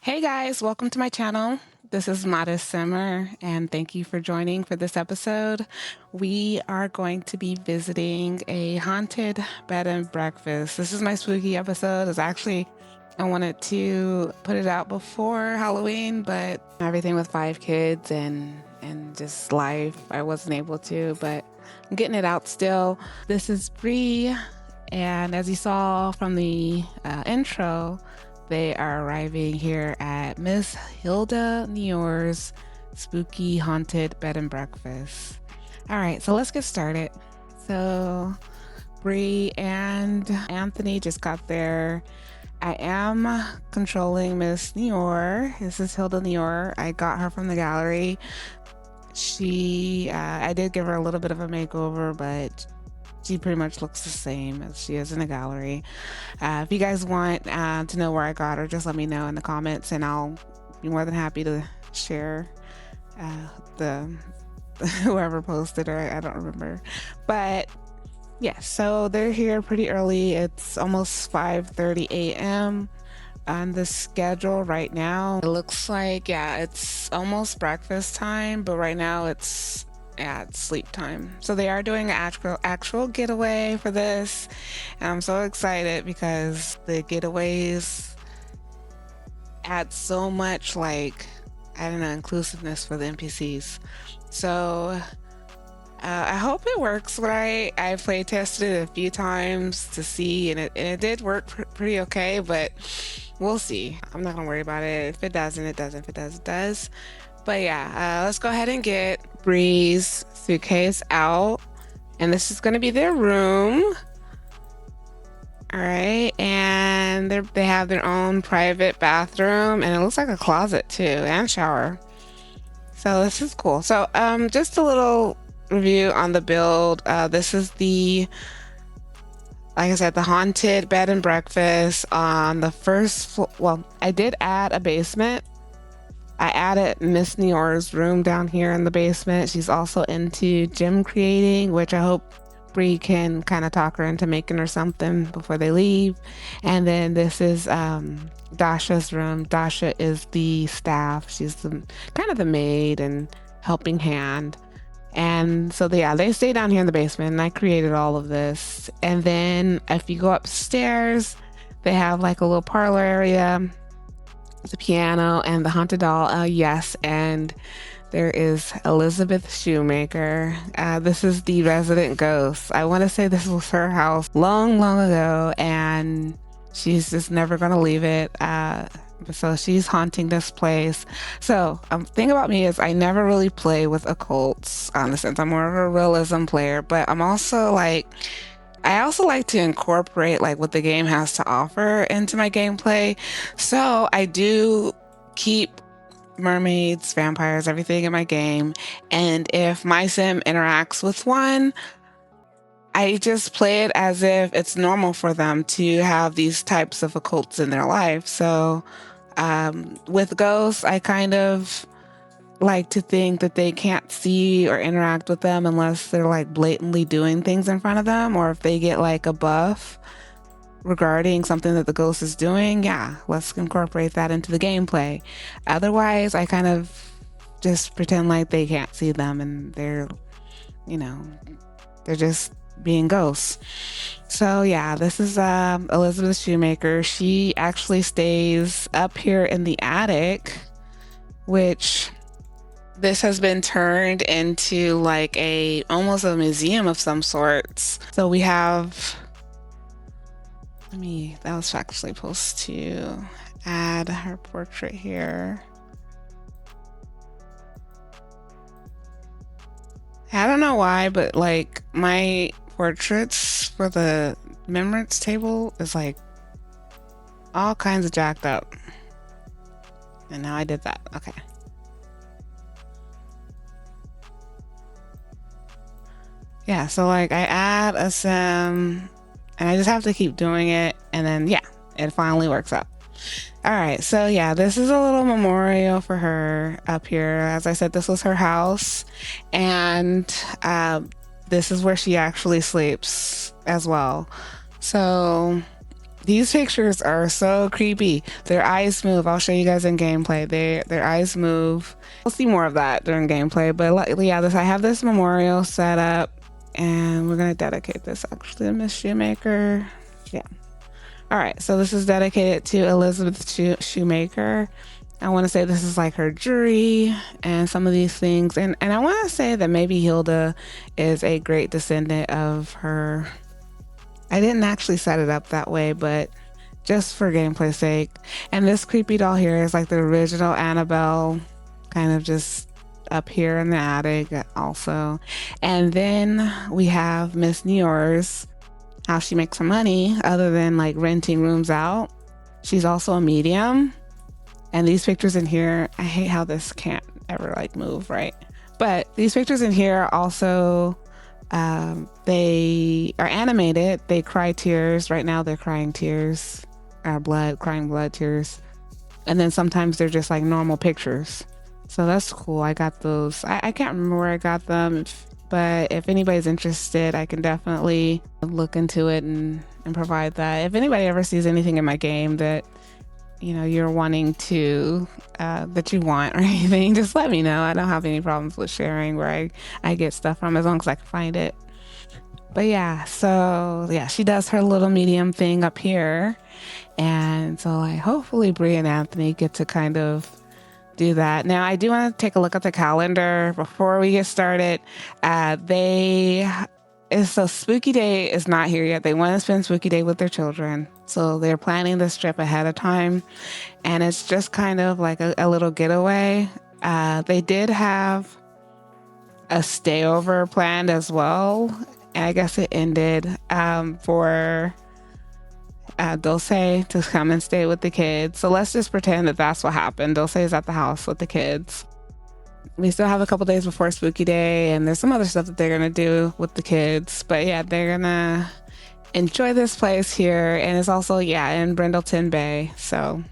Hey guys, welcome to my channel. This is Modest Simmer, and thank you for joining for this episode. We are going to be visiting a haunted bed and breakfast. This is my spooky episode. I wanted to put it out before Halloween, but everything with 5 kids and just life, I wasn't able to, but I'm getting it out still. This is Bree, and as you saw from the intro, they are arriving here at Miss Hilda Nior's spooky haunted bed and breakfast. All right, so let's get started. So Bree and Anthony just got there. I am controlling Miss Nior. This is Hilda Nior. I got her from the gallery. I did give her a little bit of a makeover, but she pretty much looks the same as she is in the gallery. If you guys want to know where I got her, just let me know in the comments, and I'll be more than happy to share the whoever posted her. I don't remember, but yeah. So they're here pretty early. It's almost 5:30 a.m. on the schedule right now. It looks like it's almost breakfast time, but right now it's sleep time. So they are doing an actual getaway for this, and I'm so excited because the getaways add so much, inclusiveness for the NPCs. So I hope it works right. I play tested it a few times to see, and it did work pretty okay, but we'll see. I'm not gonna worry about it. If it doesn't, it doesn't. If it does, it does. But yeah, let's go ahead and get Bree's suitcase out. And this is going to be their room. All right. And they have their own private bathroom. And it looks like a closet too, and shower. So this is cool. So just a little review on the build. This is like I said, the haunted bed and breakfast on the first floor. Well, I did add a basement. I added Miss Nior's room down here in the basement. She's also into gem creating, which I hope Bree can kind of talk her into making her something before they leave. And then this is Dasha's room. Dasha is the staff. She's kind of the maid and helping hand. And so they stay down here in the basement, and I created all of this. And then if you go upstairs, they have like a little parlor area, the piano, and the haunted doll. Yes, and there is Elizabeth Shoemaker. This is the resident ghost. I want to say this was her house long ago, and she's just never going to leave it. So she's haunting this place. So thing about me is I never really play with occults, in a sense. I'm more of a realism player, but I also like to incorporate what the game has to offer into my gameplay. So I do keep mermaids, vampires, everything in my game. And if my sim interacts with one, I just play it as if it's normal for them to have these types of occults in their life. So with ghosts, I kind of like to think that they can't see or interact with them unless they're blatantly doing things in front of them, or if they get a buff regarding something that the ghost is doing. Yeah, let's incorporate that into the gameplay. Otherwise, I kind of just pretend like they can't see them, and they're just being ghosts. So yeah, this is Elizabeth Shoemaker. She actually stays up here in the attic, which this has been turned into like a almost a museum of some sorts. So we have, that was actually supposed to add her portrait here. I don't know why, but like my portraits for the remembrance table is like all kinds of jacked up. And now I did that. Okay. Yeah, so like I add a sim and I just have to keep doing it, and then yeah, it finally works out. All right, so yeah, this is a little memorial for her up here. As I said, this was her house, and this is where she actually sleeps as well. So these pictures are so creepy. Their eyes move. I'll show you guys in gameplay. Their eyes move. We'll see more of that during gameplay. But yeah, I have this memorial set up, and we're gonna dedicate this actually to Miss Shoemaker. Yeah. All right. So this is dedicated to Elizabeth Shoemaker. I want to say this is like her jury and some of these things, and I want to say that maybe Hilda is a great descendant of her. I didn't actually set it up that way, but just for gameplay's sake. And this creepy doll here is like the original Annabelle, kind of just up here in the attic also. And then we have Miss Nior's, how she makes her money other than like renting rooms out. She's also a medium. And these pictures in here, I hate how this can't ever like move, right? But these pictures in here also, they are animated. They cry tears. Right now they're crying tears, crying blood tears. And then sometimes they're just like normal pictures. So that's cool. I got those. I can't remember where I got them, but if anybody's interested, I can definitely look into it and provide that. If anybody ever sees anything in my game that, you know, you're wanting to, that you want or anything, just let me know. I don't have any problems with sharing where I get stuff from, as long as I can find it. But yeah, so yeah, she does her little medium thing up here. And so like hopefully Bree and Anthony get to kind of do that. Now I do want to take a look at the calendar before we get started. So Spooky Day is not here yet. They want to spend Spooky Day with their children. So they're planning this trip ahead of time. And it's just kind of like a little getaway. They did have a stayover planned as well. And I guess it ended for Dulce to come and stay with the kids. So let's just pretend that that's what happened. Dulce is at the house with the kids. We still have a couple days before Spooky Day, and there's some other stuff that they're gonna do with the kids. But yeah, they're gonna enjoy this place here, and it's also in Brindleton Bay. So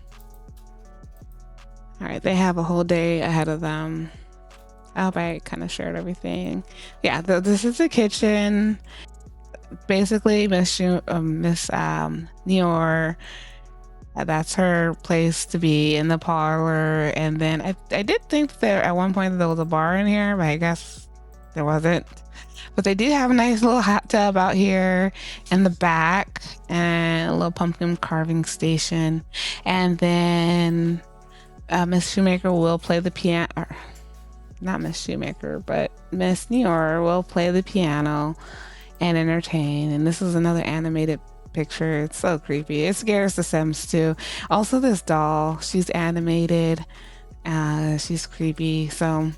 all right, they have a whole day ahead of them. I hope I kind of shared everything. Yeah, this is the kitchen. Basically, Miss Nior, that's her place to be, in the parlor. And then I did think that at one point there was a bar in here, but I guess there wasn't. But they do have a nice little hot tub out here in the back, and a little pumpkin carving station. And then Miss Shoemaker will play the piano. Not Miss Shoemaker, but Miss Nior will play the piano and entertain. And this is another animated picture. It's so creepy. It scares the Sims too. Also, this doll, she's animated. She's creepy. So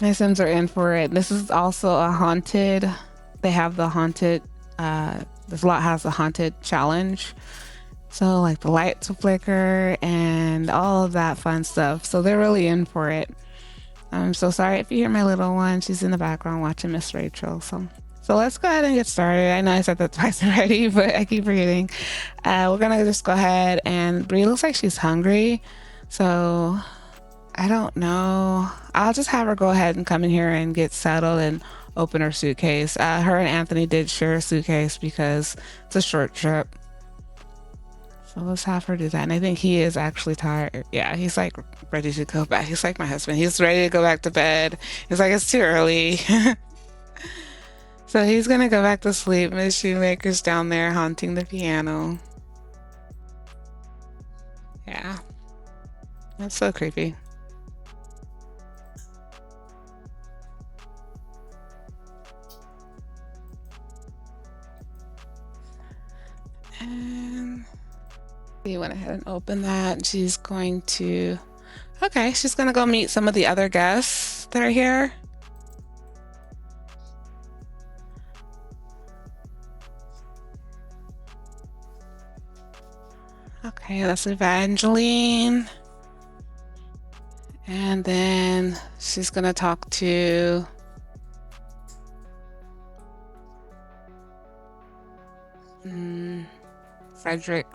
my Sims are in for it. This is also a haunted. They have the haunted. This lot has the haunted challenge. So like the lights will flicker and all of that fun stuff. So they're really in for it. I'm so sorry if you hear my little one. She's in the background watching Miss Rachel. So let's go ahead and get started. I know I said that twice already, but I keep forgetting. We're gonna just go ahead, and Bree looks like she's hungry. So I don't know. I'll just have her go ahead and come in here and get settled and open her suitcase. Her and Anthony did share a suitcase because it's a short trip. So let's have her do that. And I think he is actually tired. Yeah, he's like ready to go back. He's like my husband. He's ready to go back to bed. He's like, it's too early. So he's gonna go back to sleep. Miss Shoemaker's down there haunting the piano. Yeah, that's so creepy. And he went ahead and opened that. She's going to, okay, she's gonna go meet some of the other guests that are here. Okay, that's Evangeline. And then she's gonna talk to Frederick.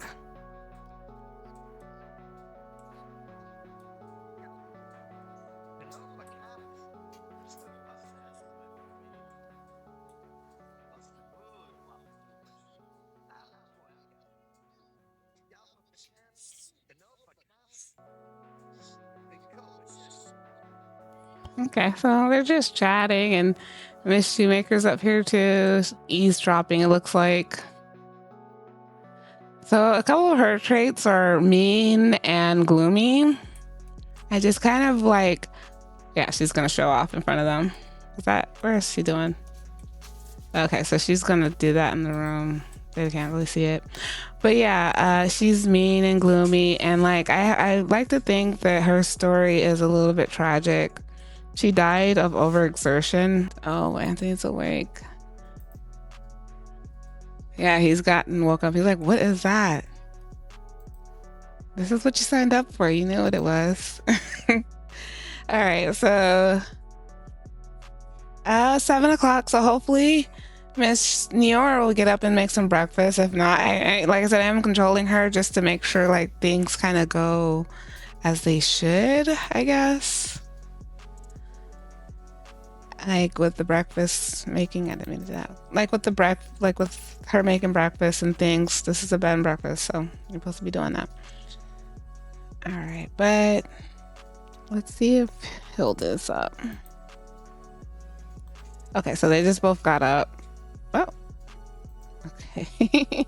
Okay, so they're just chatting, and Miss Shoemaker's up here too, eavesdropping, it looks like. So a couple of her traits are mean and gloomy. I just kind of like, yeah, she's gonna show off in front of them. Where is she doing? Okay, so she's gonna do that in the room. They can't really see it. But yeah, she's mean and gloomy, and like I like to think that her story is a little bit tragic. She died of overexertion. Oh, Anthony's awake. Yeah, woke up. He's like, what is that? This is what you signed up for. You knew what it was. All right, so 7 o'clock. So hopefully Miss Nior will get up and make some breakfast. If not, like I said, I'm controlling her just to make sure like things kind of go as they should, I guess. Like with the breakfast making, I didn't mean to do that. Like with with her making breakfast and things. This is a bed and breakfast, so you're supposed to be doing that. All right, but let's see if Hilda's up. Okay, so they just both got up. Oh, okay.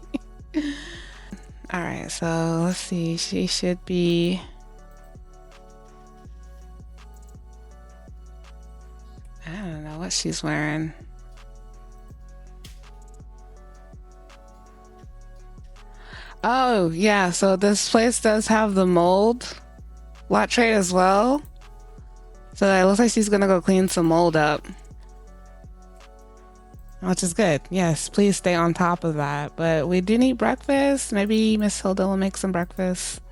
All right, so let's see. She should be. I don't know what she's wearing. Oh, yeah. So this place does have the mold lot tray as well. So it looks like she's gonna go clean some mold up. Which is good. Yes, please stay on top of that. But we do need breakfast. Maybe Miss Hilda will make some breakfast.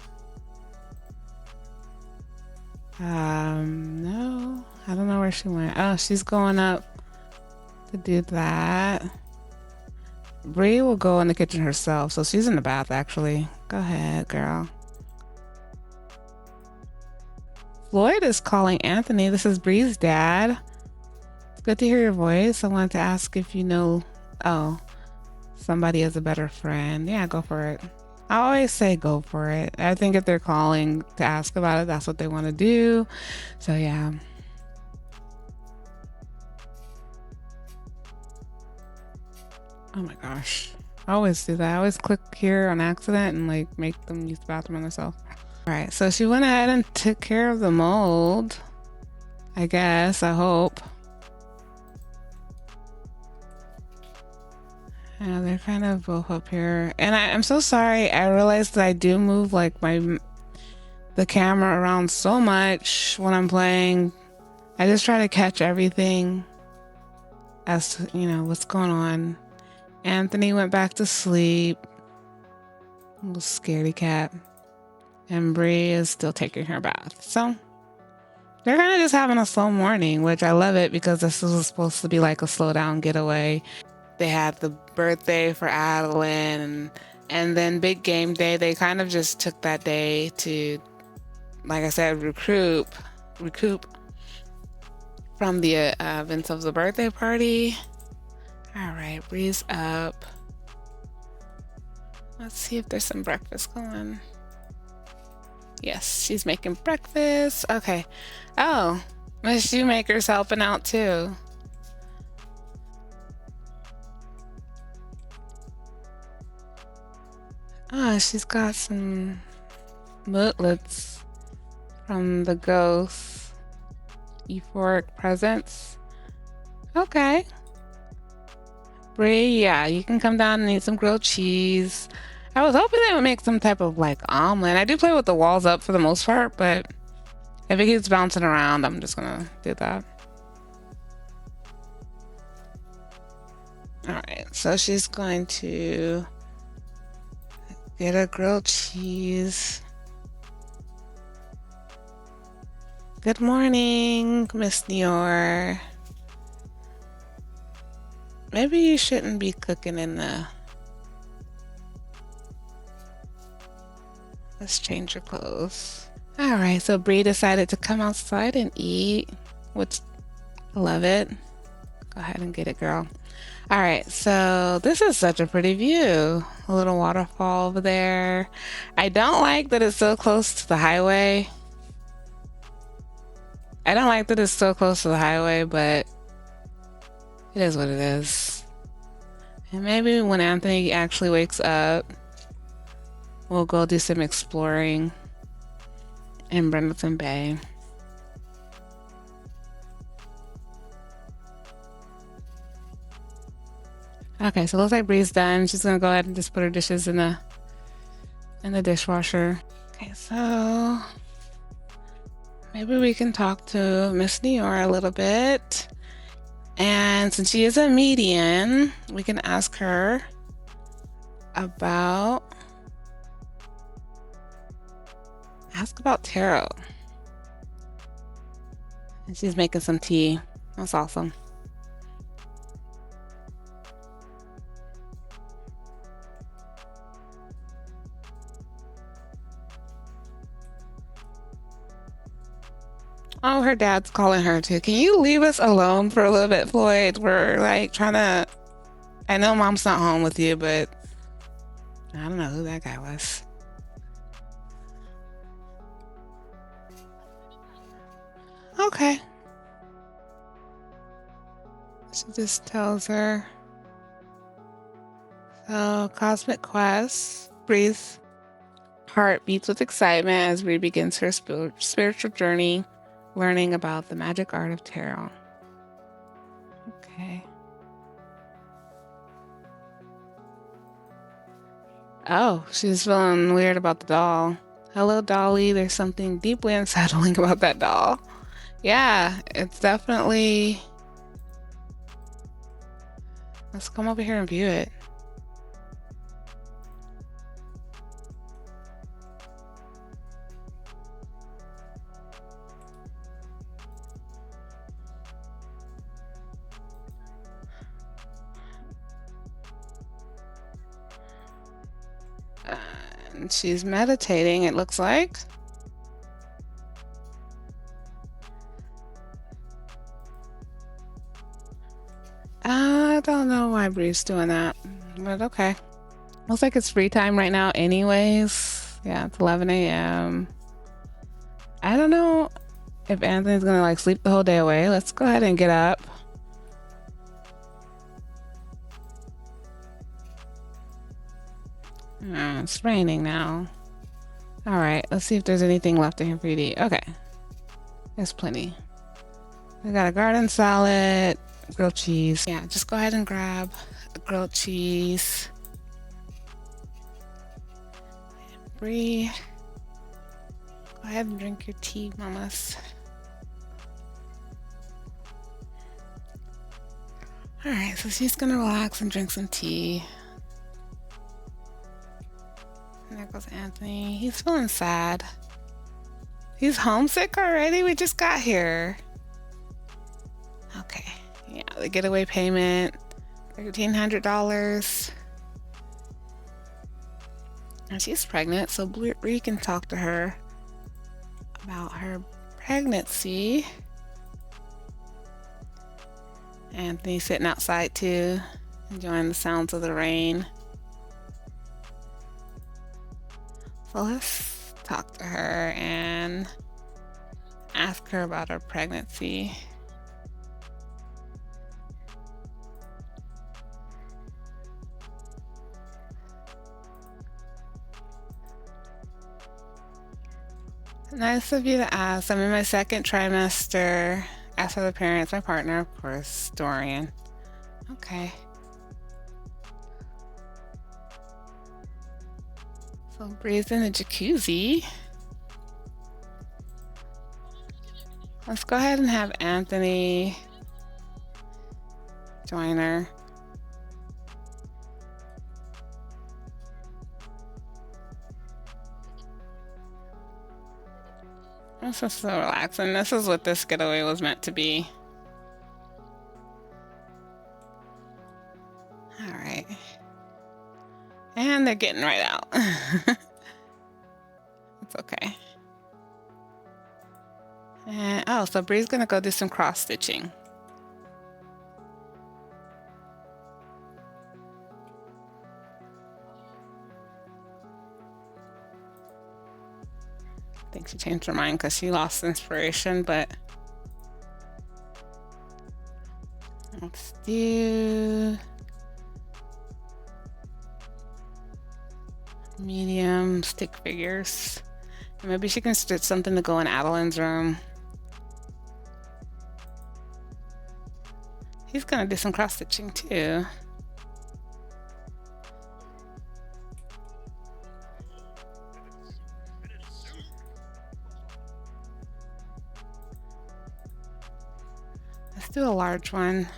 No. I don't know where she went. Oh, she's going up to do that. Bree will go in the kitchen herself, so she's in the bath actually. Go ahead, girl. Floyd is calling Anthony. This is Bree's dad. It's good to hear your voice. I wanted to ask if you know, somebody is a better friend. Yeah, go for it. I always say go for it. I think if they're calling to ask about it, that's what they want to do. So yeah. Oh my gosh. I always do that. I always click here on accident and like make them use the bathroom on themselves. All right, so she went ahead and took care of the mold. I guess, I hope. Yeah, they're kind of both up here. And I'm so sorry. I realized that I do move like the camera around so much when I'm playing. I just try to catch everything as to, what's going on. Anthony went back to sleep. Little scaredy cat. And Bree is still taking her bath. So they're kind of just having a slow morning, which I love it because this was supposed to be like a slow down getaway. They had the birthday for Adeline and then big game day. They kind of just took that day to, like I said, recoup from the events of the birthday party. All right, Bree's up. Let's see if there's some breakfast going. Yes, she's making breakfast. Okay. Oh, Miss Shoemaker's helping out too. Ah, she's got some mootlets from the ghosts. Euphoric presence. Okay. Bree, yeah, you can come down and eat some grilled cheese. I was hoping they would make some type of like omelet. I do play with the walls up for the most part, but if it keeps bouncing around, I'm just gonna do that. All right, so she's going to get a grilled cheese. Good morning, Miss Nior. Maybe you shouldn't be cooking in the... Let's change your clothes. All right, so Bree decided to come outside and eat, which I love it. Go ahead and get it, girl. All right, so this is such a pretty view. A little waterfall over there. I don't like that it's so close to the highway. I don't like that it's so close to the highway, but it is what it is. And maybe when Anthony actually wakes up, we'll go do some exploring in Brendleton Bay. Okay, so it looks like Bree's done. She's gonna go ahead and just put her dishes in the dishwasher. Okay, so maybe we can talk to Miss Nior a little bit. And since she is a medium, we can ask her about tarot. And she's making some tea. That's awesome. Oh, her dad's calling her too. Can you leave us alone for a little bit, Floyd? We're like trying to... I know mom's not home with you, but I don't know who that guy was. Okay. She just tells her. So, Cosmic Quest. Bree's heart beats with excitement as Bree begins her spiritual journey, learning about the magic art of tarot. Okay. Oh, she's feeling weird about the doll. Hello, Dolly. There's something deeply unsettling about that doll. Yeah, it's definitely... Let's come over here and view it. And she's meditating, it looks like. I don't know why Bree's doing that, but okay. Looks like it's free time right now anyways. Yeah, it's 11 a.m. I don't know if Anthony's gonna like sleep the whole day away. Let's go ahead and get up. It's raining now. All right, let's see if there's anything left in here for you to eat. Okay, there's plenty. We got a garden salad, grilled cheese. Yeah, just go ahead and grab a grilled cheese. Bree, go ahead and drink your tea, mamas. All right, so she's gonna relax and drink some tea. And there goes Anthony. He's feeling sad. He's homesick already? We just got here. Okay. Yeah, the getaway payment, $1,300. And she's pregnant, so Bree can talk to her about her pregnancy. Anthony's sitting outside too, enjoying the sounds of the rain. So let's talk to her and ask her about her pregnancy. Nice of you to ask. I'm in my second trimester. As for the parents, my partner, of course, Dorian. Okay. So Bree's in the jacuzzi. Let's go ahead and have Anthony join her. This is so relaxing. This is what this getaway was meant to be. All right. And they're getting right out. It's okay. And oh, so Bree's gonna go do some cross stitching. I think she changed her mind because she lost inspiration, but let's do medium stick figures. Maybe she can stitch something to go in Adeline's room. He's gonna do some cross stitching too. Let's do a large one.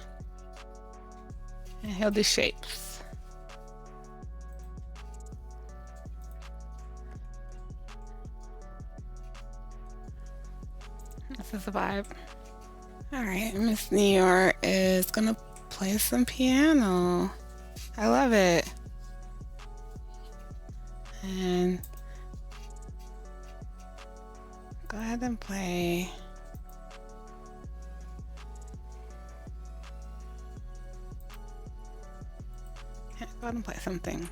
And he'll do shapes. This is the vibe. All right, Miss Nior is gonna play some piano. I love it. And go ahead and play. Yeah, go ahead and play something.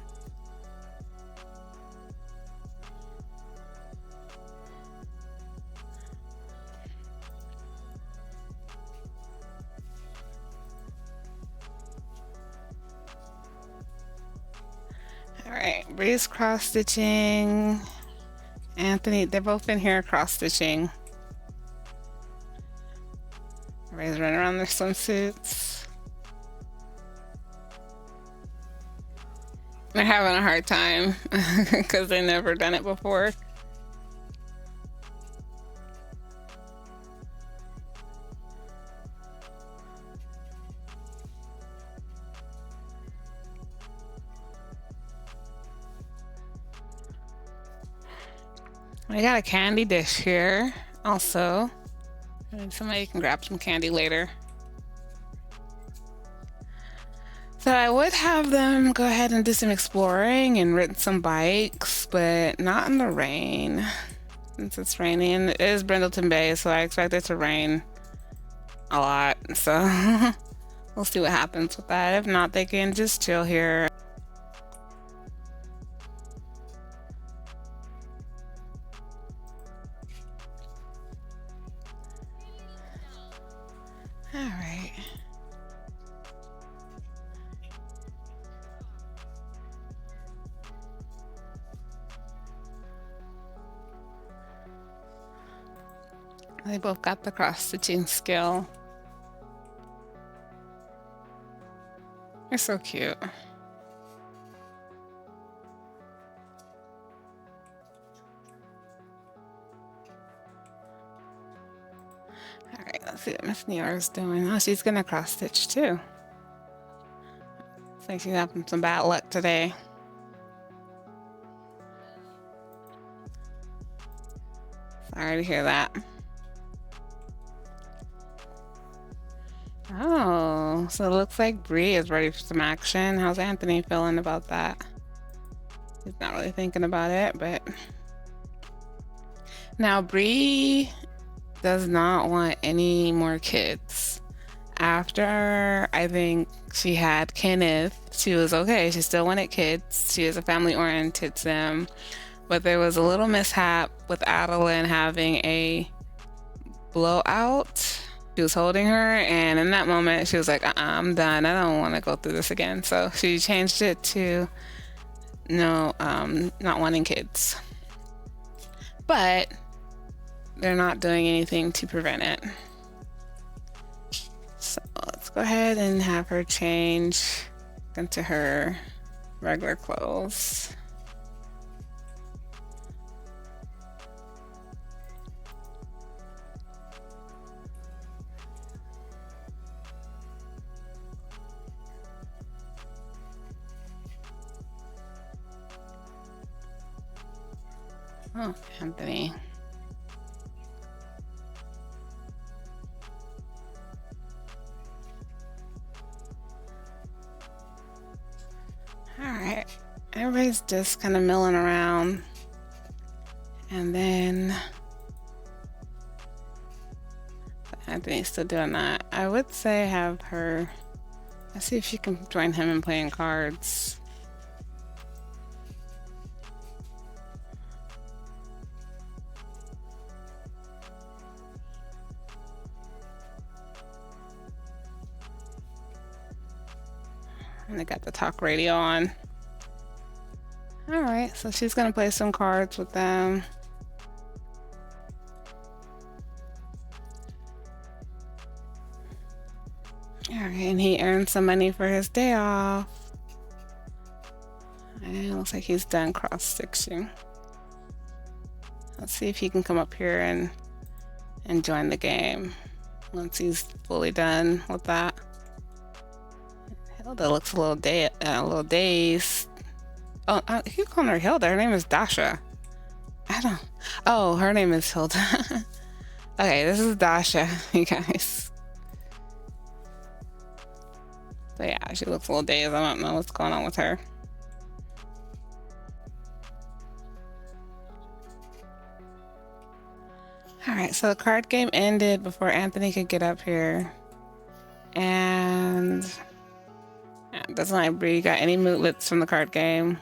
All right, Bree's cross stitching. Anthony, they're both in here cross stitching. Everybody's running around their swimsuits. They're having a hard time because they've never done it before. I got a candy dish here also. And somebody can grab some candy later. So I would have them go ahead and do some exploring and rent some bikes, but not in the rain. Since it's raining, it is Brindleton Bay, so I expect it to rain a lot. So we'll see what happens with that. If not, they can just chill here. All right. They both got the cross stitching skill. They're so cute. All right, let's see what Miss Nior is doing. Oh, she's gonna cross stitch too. Looks like she's having some bad luck today. Sorry to hear that. Oh, so it looks like Bree is ready for some action. How's Anthony feeling about that? He's not really thinking about it, but now Bree does not want any more kids. After I think she had Kenneth, she was okay. She still wanted kids. She is a family-oriented sim, but there was a little mishap with Adeline having a blowout. She was holding her, and in that moment, she was like, I'm done. I don't want to go through this again. So she changed it to no, not wanting kids. But they're not doing anything to prevent it. So let's go ahead and have her change into her regular clothes. Oh, Anthony. All right, everybody's just kind of milling around. And then Anthony's still doing that. I would say have her, let's see if she can join him in playing cards. And they got the talk radio on. All right, so she's gonna play some cards with them. All right, and he earned some money for his day off. And it looks like he's done cross-stitching. Let's see if he can come up here and join the game once he's fully done with that. Hilda looks a little dazed. Oh, I keep calling her Hilda. Her name is Dasha. Oh, her name is Hilda. Okay, this is Dasha, you guys. So yeah, she looks a little dazed. I don't know what's going on with her. All right, so the card game ended before Anthony could get up here. And it doesn't like Bree got any mootlets from the card game.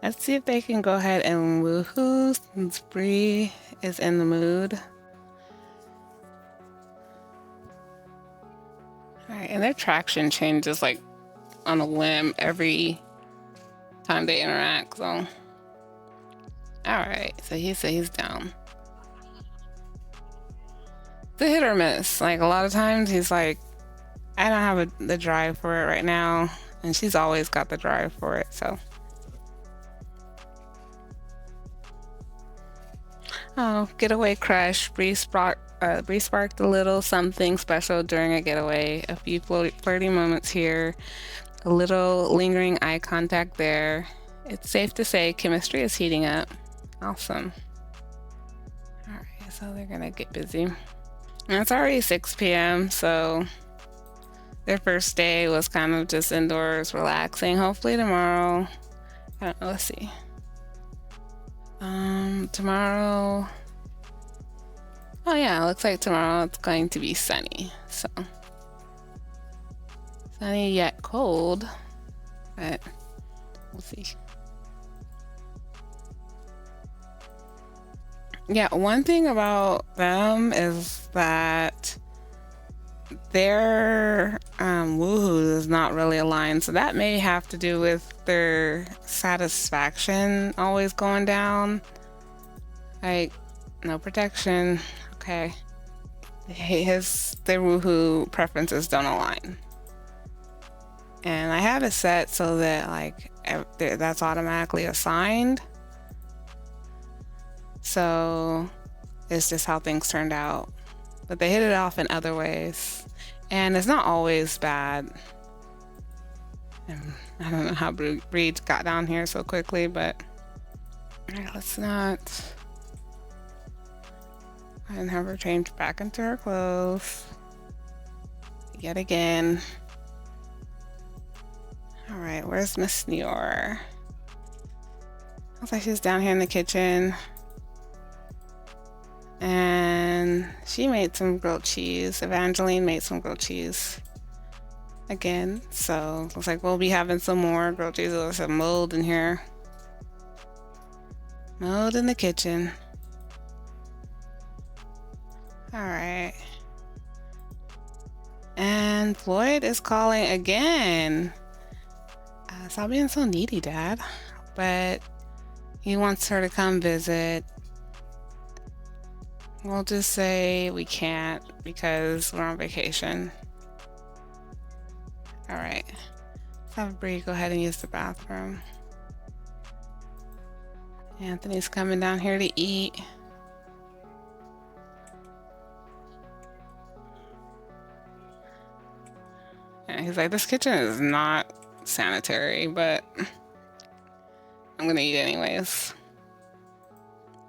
Let's see if they can go ahead and woohoo since Bree is in the mood. All right, and their traction changes like on a whim every time they interact, so. All right, so he's down. The hit or miss. Like a lot of times he's like, I don't have the drive for it right now, and she's always got the drive for it, so. Oh, getaway crush. Bree sparked a little something special during a getaway. A few flirty moments here, a little lingering eye contact there. It's safe to say chemistry is heating up. Awesome. All right, so they're gonna get busy. And it's already 6 p.m., so their first day was kind of just indoors, relaxing. Hopefully tomorrow, I don't know, let's see. Tomorrow, oh yeah, it looks like tomorrow it's going to be sunny. So sunny yet cold, but we'll see. Yeah, one thing about them is that their woohoo is not really aligned, so that may have to do with their satisfaction always going down. Like, no protection. Okay, their woohoo preferences don't align, and I have it set so that like that's automatically assigned. So it's just how things turned out. But they hit it off in other ways. And it's not always bad. And I don't know how Bree got down here so quickly, but all right, let's not. And have her change back into her clothes. Yet again. All right, where's Miss Nior? Looks like she's down here in the kitchen. And she made some grilled cheese. Evangeline made some grilled cheese again. So looks like we'll be having some more grilled cheese. There's some mold in here. Mold in the kitchen. All right. And Floyd is calling again. Stop being so needy, Dad. But he wants her to come visit. We'll just say we can't because we're on vacation. All right. Let's have Bree go ahead and use the bathroom. Anthony's coming down here to eat. And he's like, this kitchen is not sanitary, but I'm gonna eat anyways.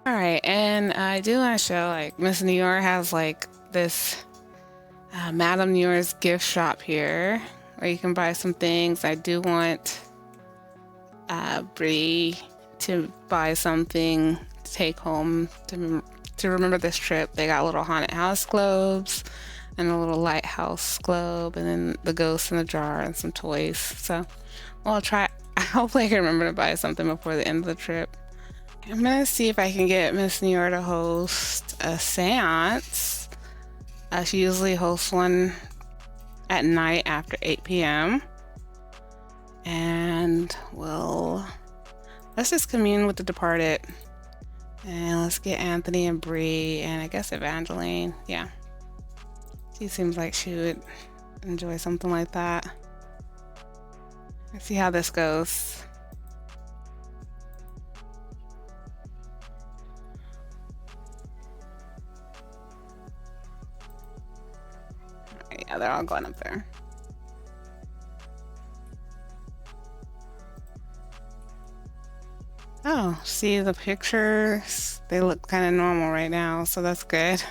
All right, and I do want to show, like, Miss Nior has like this Madame Nior's gift shop here where you can buy some things. I do want Bree to buy something to take home to remember this trip. They got little haunted house globes and a little lighthouse globe, and then the ghost in the jar and some toys. So I'll try. Hopefully I can remember to buy something before the end of the trip. I'm gonna see if I can get Miss Nior to host a seance. She usually hosts one at night after 8 p.m. And let's just commune with the departed. And let's get Anthony and Bree and I guess Evangeline. Yeah. She seems like she would enjoy something like that. Let's see how this goes. Yeah, they're all going up there. Oh, see the pictures? They look kind of normal right now, so that's good.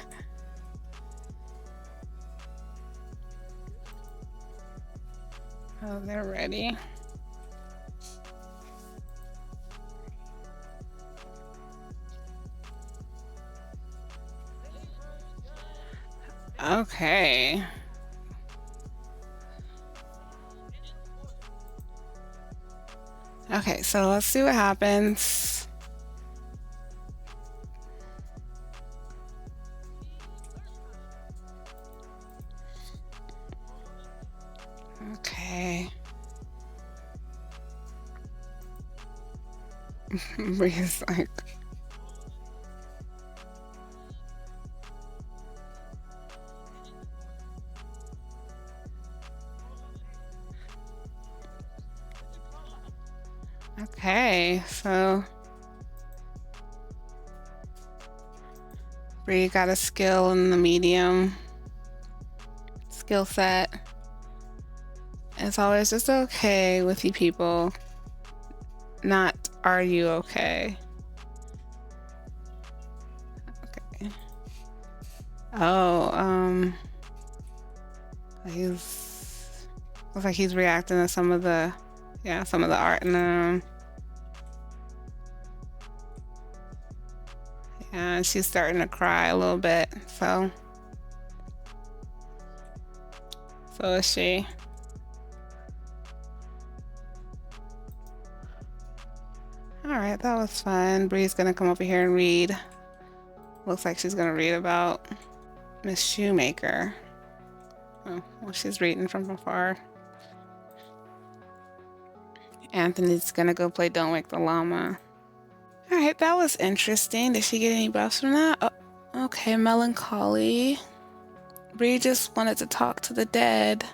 Oh, they're ready. Okay. Okay, so let's see what happens. Okay. Bree's like, okay, so Bree got a skill in the medium skill set. It's always just okay with you people. Not, are you okay? Okay. Oh, looks like he's reacting to some of the art in the yeah, she's starting to cry a little bit, so is she. All right, that was fun. Bree's gonna come over here and read. Looks like she's gonna read about Miss Shoemaker. Oh, well, she's reading from afar. Anthony's gonna go play Don't Wake the Llama. All right, that was interesting. Did she get any buffs from that? Oh, okay, melancholy. Bree just wanted to talk to the dead,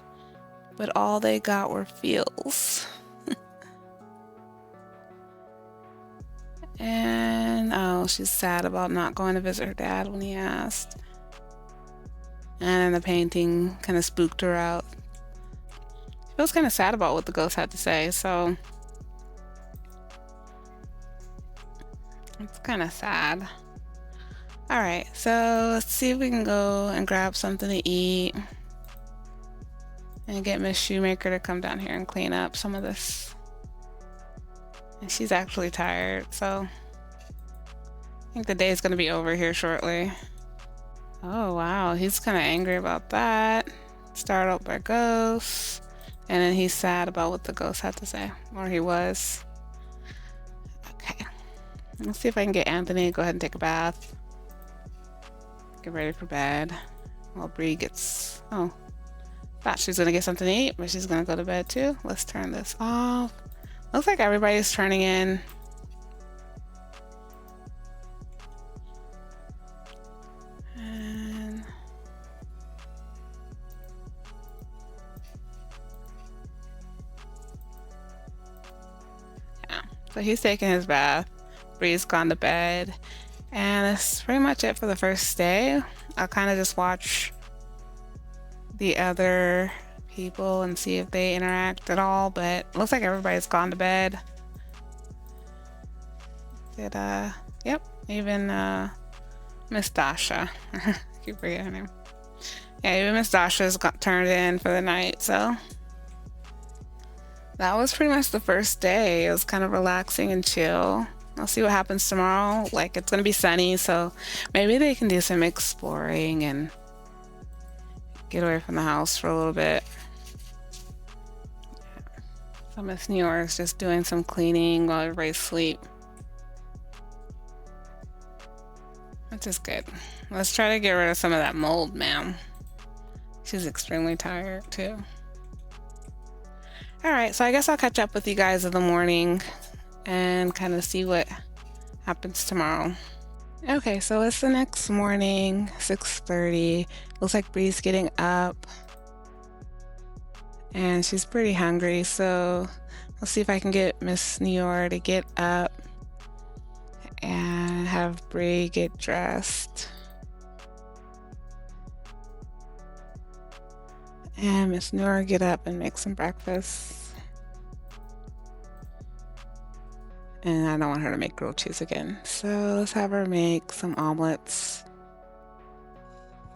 but all they got were feels. And oh, she's sad about not going to visit her dad when he asked. And the painting kind of spooked her out. She was kind of sad about what the ghost had to say, so it's kind of sad. All right, so let's see if we can go and grab something to eat and get Miss Shoemaker to come down here and clean up some of this. And she's actually tired, so I think the day is going to be over here shortly. Oh, wow, he's kind of angry about that. Startled by ghosts. And then he's sad about what the ghost had to say, or he was. Okay, let's see if I can get Anthony to go ahead and take a bath. Get ready for bed. While Bree gets, thought she was gonna get something to eat, but she's gonna go to bed too. Let's turn this off. Looks like everybody's turning in. So he's taking his bath. Bree's gone to bed. And that's pretty much it for the first day. I'll kind of just watch the other people and see if they interact at all, but it looks like everybody's gone to bed. Yep, even Miss Dasha. Keep forgetting her name. Yeah, even Miss Dasha's got turned in for the night, so that was pretty much the first day. It was kind of relaxing and chill. I'll see what happens tomorrow. Like, it's gonna be sunny, so maybe they can do some exploring and get away from the house for a little bit. So Miss Nior is just doing some cleaning while everybody's asleep, which is good. Let's try to get rid of some of that mold, ma'am. She's extremely tired too. All right, so I guess I'll catch up with you guys in the morning and kind of see what happens tomorrow. Okay, so it's the next morning, 6:30. Looks like Bree's getting up and she's pretty hungry, so I'll see if I can get Miss Nior to get up and have Bree get dressed. And Miss Nior get up and make some breakfast. And I don't want her to make grilled cheese again. So let's have her make some omelets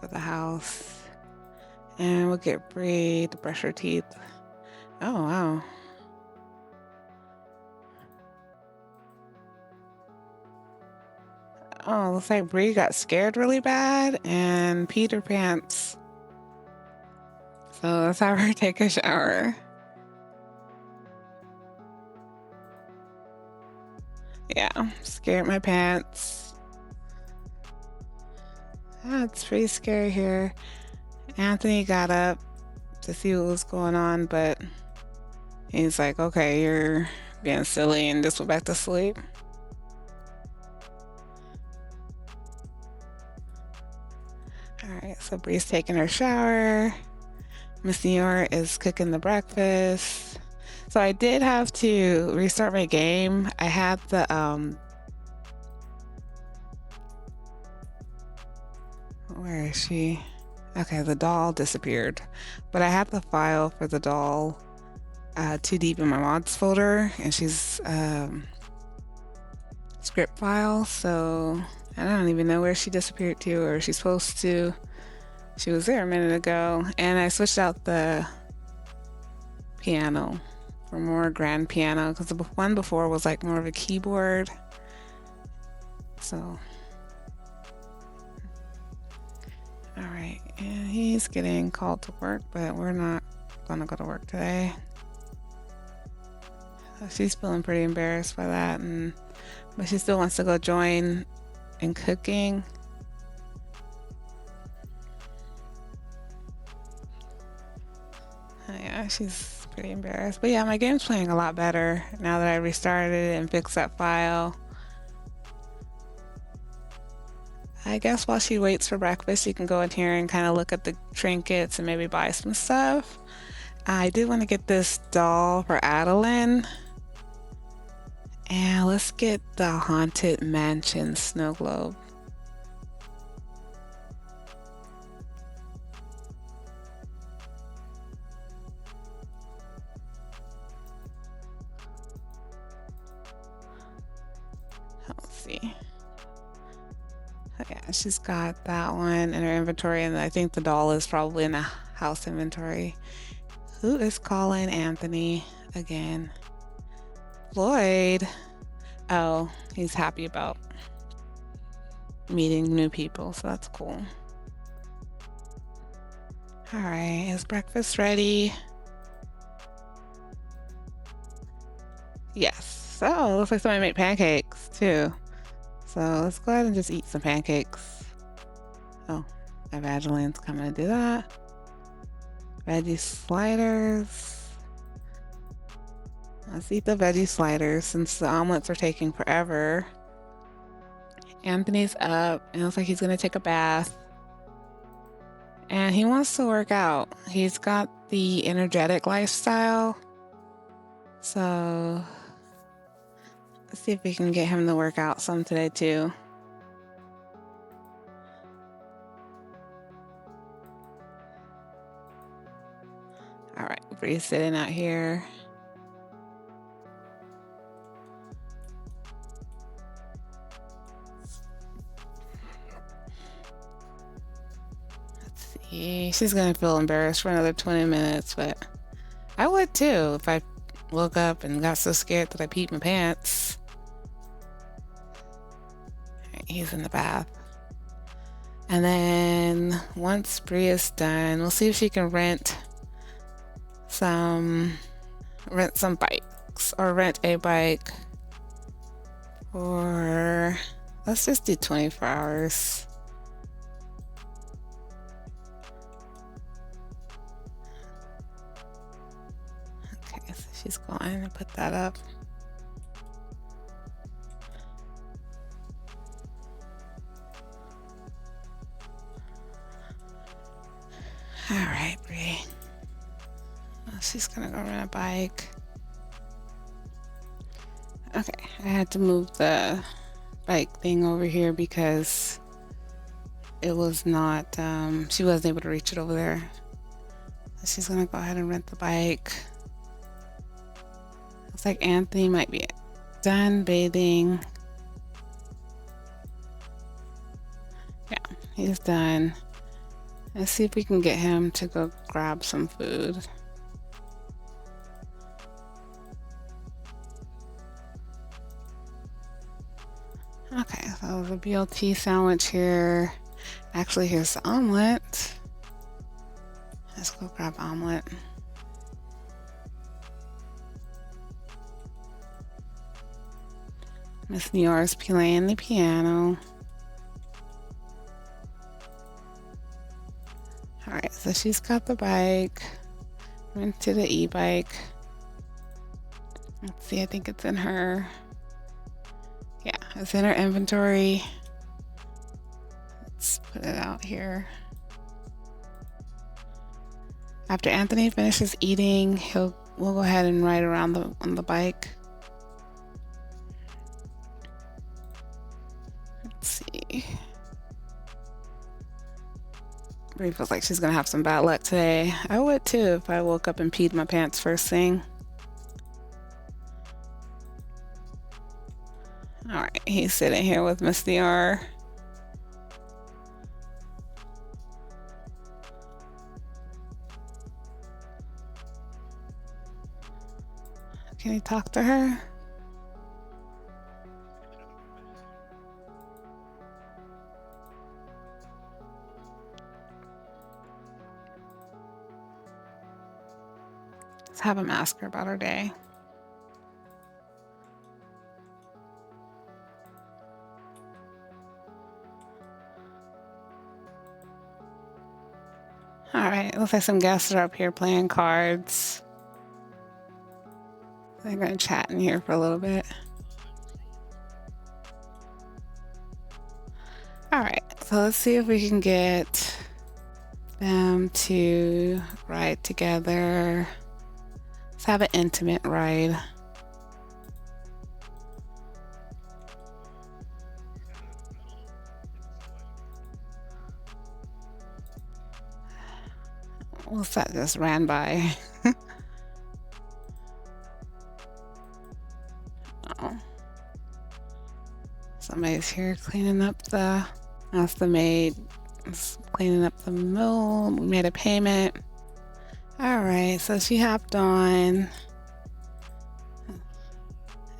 for the house. And we'll get Bree to brush her teeth. Oh, wow. Oh, looks like Bree got scared really bad and peed her pants. So let's have her take a shower. Yeah, scared my pants. Yeah, it's pretty scary here. Anthony got up to see what was going on, but he's like, okay, you're being silly, and just went back to sleep. All right, so Bree's taking her shower. Miss Nior is cooking the breakfast. So I did have to restart my game. I had the where is she? Okay, the doll disappeared, but I had the file for the doll too deep in my mods folder, and she's script file, so I don't even know where she disappeared to, or she's supposed to. She was there a minute ago, and I switched out the piano for more grand piano because the one before was like more of a keyboard. So, all right, and he's getting called to work, but we're not gonna go to work today. So she's feeling pretty embarrassed by that, but she still wants to go join in cooking. Yeah, she's pretty embarrassed. But yeah, my game's playing a lot better now that I restarted it and fixed that file. I guess while she waits for breakfast, you can go in here and kind of look at the trinkets and maybe buy some stuff. I did want to get this doll for Adeline. And let's get the Haunted Mansion snow globe. Let's see. Yeah, she's got that one in her inventory, and I think the doll is probably in the house inventory. Who is calling Anthony again? Lloyd. Oh, he's happy about meeting new people, so that's cool. All right, is breakfast ready? Yes. So, looks like somebody made pancakes too. So let's go ahead and just eat some pancakes. Oh, Evangeline's coming to do that. Veggie sliders. Let's eat the veggie sliders since the omelets are taking forever. Anthony's up and it looks like he's gonna take a bath. And he wants to work out. He's got the energetic lifestyle. So Let's see if we can get him to work out some today too. All right, Bree's sitting out here. Let's see. She's gonna feel embarrassed for another 20 minutes, but I would too if I woke up and got so scared that I peed my pants. All right, he's in the bath. And then once Bree is done, we'll see if she can rent some bikes or rent a bike for, let's just do 24 hours. Okay, so she's going to put that up. All right, Bree. Oh, she's gonna go rent a bike. Okay, I had to move the bike thing over here because it was not, she wasn't able to reach it over there. So she's gonna go ahead and rent the bike. Looks like Anthony might be done bathing. Yeah, he's done. Let's see if we can get him to go grab some food. Okay, so the BLT sandwich here. Actually, here's the omelet. Let's go grab omelet. Miss Nior is playing the piano. All right, so she's got the bike. Went to the e-bike. Let's see, I think it's in her. Yeah, it's in her inventory. Let's put it out here. After Anthony finishes eating, we'll go ahead and ride around on the bike. Let's see. Bree feels like she's gonna have some bad luck today. I would too if I woke up and peed my pants first thing. All right, he's sitting here with Miss Nior. Can you talk to her? Let's have him ask her about her day. All right, looks like some guests are up here playing cards. They're gonna chat in here for a little bit. All right, so let's see if we can get them to ride together. Let's have an intimate ride. What's that just ran by? Oh. Somebody's here cleaning up that's the maid. It's cleaning up the mill. We made a payment. All right, so she hopped on.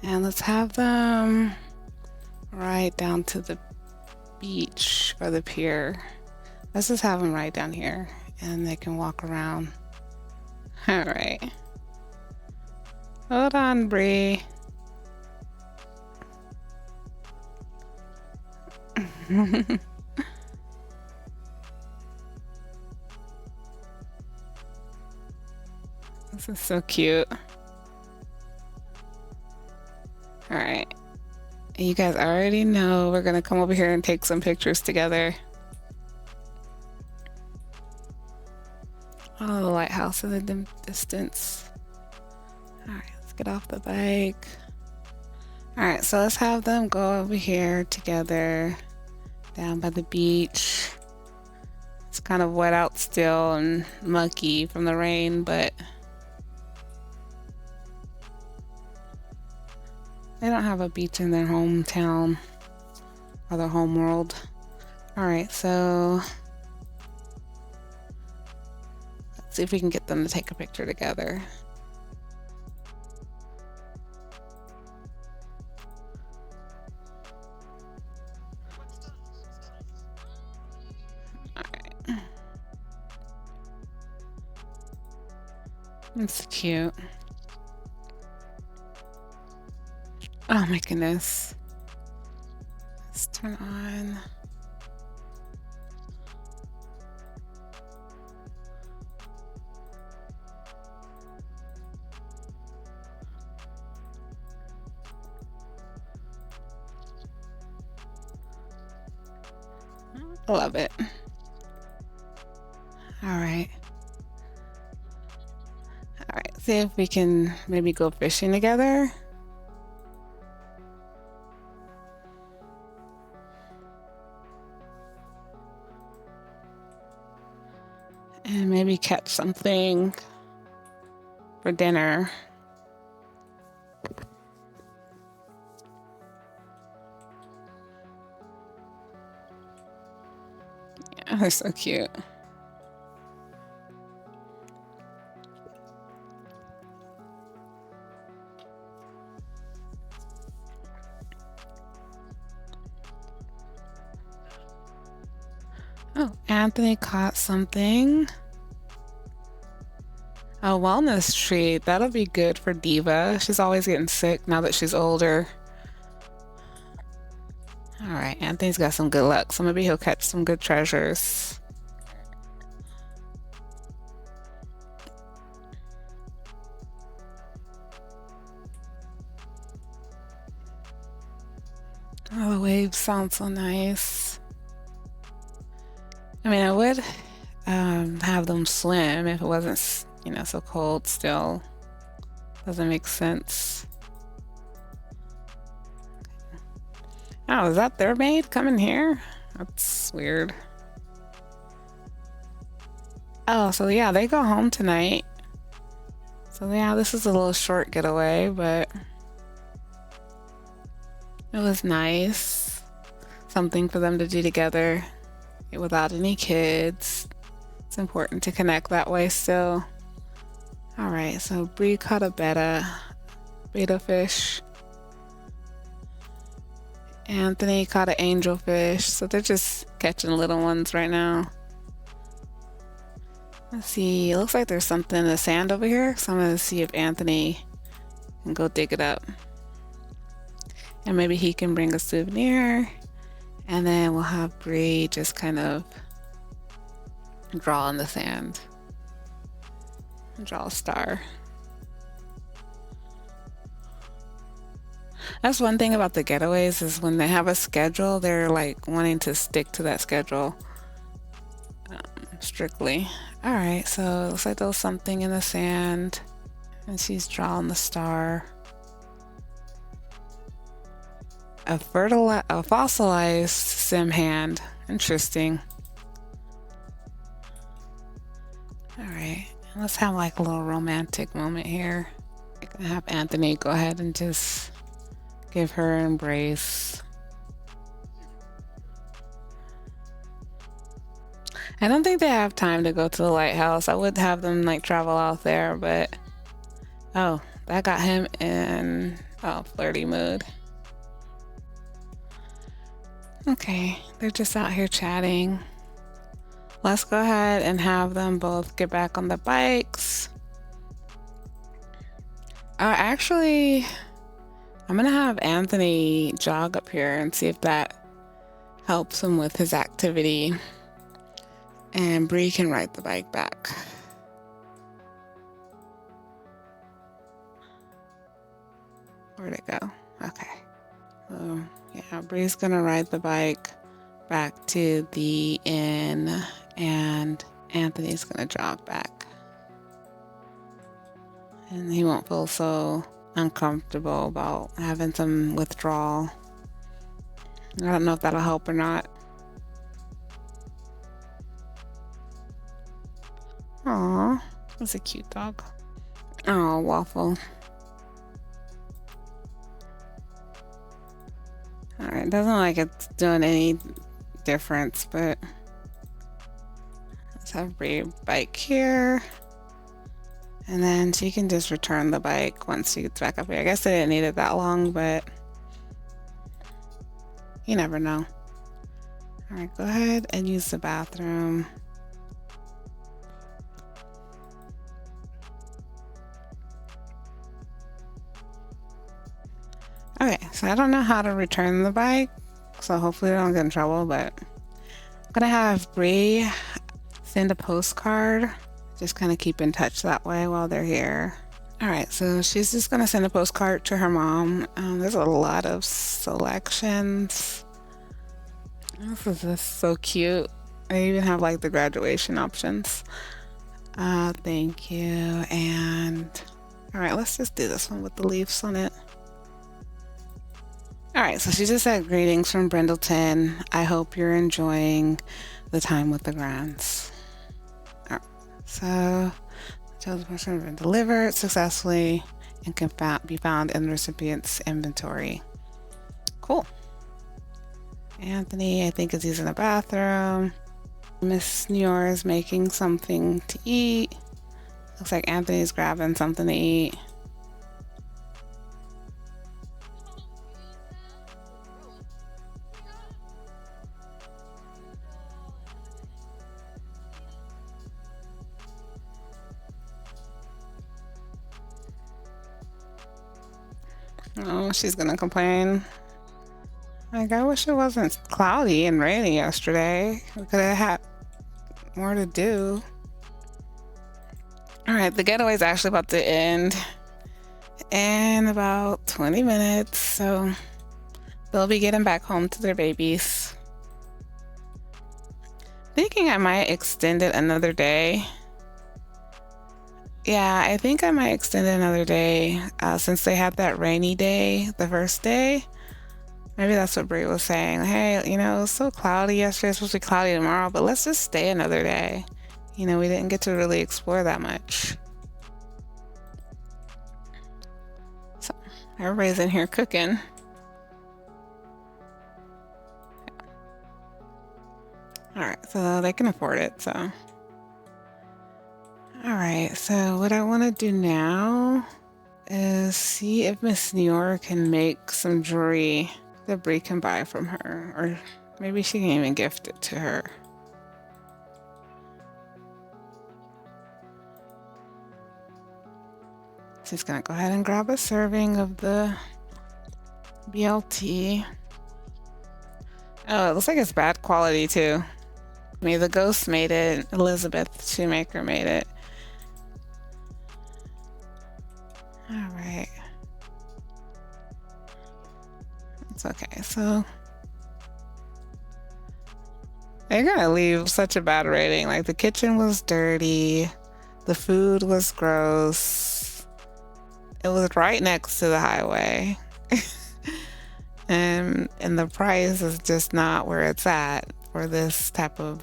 And let's have them ride down to the beach or the pier. Let's just have them ride down here and they can walk around. All right. Hold on, Bree. This is so cute. All right. You guys already know we're gonna come over here and take some pictures together. Oh, the lighthouse in the distance. All right, let's get off the bike. All right, so let's have them go over here together down by the beach. It's kind of wet out still and mucky from the rain, but they don't have a beach in their hometown or their home world. All right, so let's see if we can get them to take a picture together. All right. That's cute. Oh my goodness. Let's turn on. I love it. All right. All right. See if we can maybe go fishing together. And maybe catch something for dinner. Yeah, they're so cute. Oh, Anthony caught something. A wellness treat. That'll be good for Diva. She's always getting sick now that she's older. All right, Anthony's got some good luck, so maybe he'll catch some good treasures. Oh, the waves sound so nice. I mean, I would have them swim if it wasn't, you know, so cold still. Doesn't make sense. Oh, is that their maid coming here? That's weird. Oh, so yeah, they go home tonight. So yeah, this is a little short getaway, but it was nice. Something for them to do together without any kids. It's important to connect that way still. All right, so Bree caught a betta fish. Anthony caught an angelfish. So they're just catching little ones right now. Let's see, it looks like there's something in the sand over here. So I'm gonna see if Anthony can go dig it up. And maybe he can bring a souvenir. And then we'll have Bree just kind of draw in the sand. Draw a star. That's one thing about the getaways is when they have a schedule, they're like wanting to stick to that schedule strictly. All right, so it looks like there was something in the sand and she's drawing the star. A fossilized sim hand. Interesting. All right, let's have like a little romantic moment here. I'm gonna have Anthony go ahead and just give her an embrace. I don't think they have time to go to the lighthouse. I would have them like travel out there, but oh, that got him in flirty mood. Okay, they're just out here chatting. Let's go ahead and have them both get back on the bikes. Actually, I'm gonna have Anthony jog up here and see if that helps him with his activity. And Bree can ride the bike back. Where'd it go? Okay. So yeah, Bree's gonna ride the bike back to the inn and Anthony's gonna jog back. And he won't feel so uncomfortable about having some withdrawal. I don't know if that'll help or not. Aw, that's a cute dog. Oh, Waffle. Alright, doesn't look like it's doing any difference, but let's have Bree bike here. And then she can just return the bike once she gets back up here. I guess I didn't need it that long, but you never know. Alright, go ahead and use the bathroom. Okay, so I don't know how to return the bike, so hopefully I don't get in trouble, but I'm gonna have Bree send a postcard. Just kind of keep in touch that way while they're here. All right, so she's just gonna send a postcard to her mom. There's a lot of selections. This is just so cute. I even have like the graduation options. Thank you. And all right, let's just do this one with the leaves on it. All right, so she just said greetings from Brindleton. I hope you're enjoying the time with the Grands. All right, so tell the person been delivered successfully and can be found in the recipient's inventory. Cool. Anthony, I think, is using the bathroom. Miss Nior is making something to eat. Looks like Anthony's grabbing something to eat. Oh, she's gonna complain. Like, I wish it wasn't cloudy and rainy yesterday. We could have had more to do. All right, the getaway is actually about to end in about 20 minutes, so they'll be getting back home to their babies. Thinking I might extend it another day. Yeah, I think I might extend it another day since they had that rainy day the first day. Maybe that's what Bree was saying. Hey, you know, it was so cloudy yesterday. It's supposed to be cloudy tomorrow, but let's just stay another day. You know, we didn't get to really explore that much. So everybody's in here cooking. All right, so they can afford it, so. All right, so what I want to do now is see if Miss Nior can make some jewelry that Bree can buy from her, or maybe she can even gift it to her. She's gonna go ahead and grab a serving of the BLT. Oh, it looks like it's bad quality too. I mean, the ghost made it. Elizabeth Shoemaker made it. All right. It's okay. So they're gonna leave such a bad rating. Like, the kitchen was dirty, the food was gross. It was right next to the highway. and the price is just not where it's at for this type of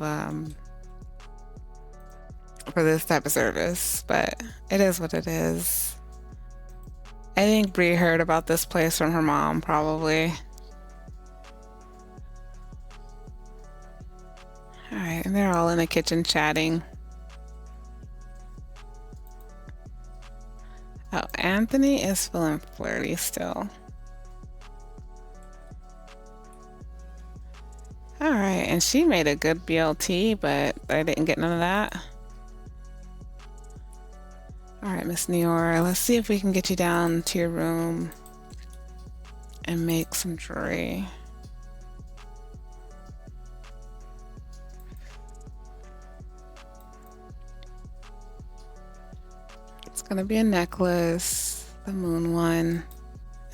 service, but it is what it is. I think Bree heard about this place from her mom, probably. All right, and they're all in the kitchen chatting. Oh, Anthony is feeling flirty still. All right, and she made a good BLT, but I didn't get none of that. All right, Miss Nior, let's see if we can get you down to your room and make some jewelry. It's gonna be a necklace, the moon one.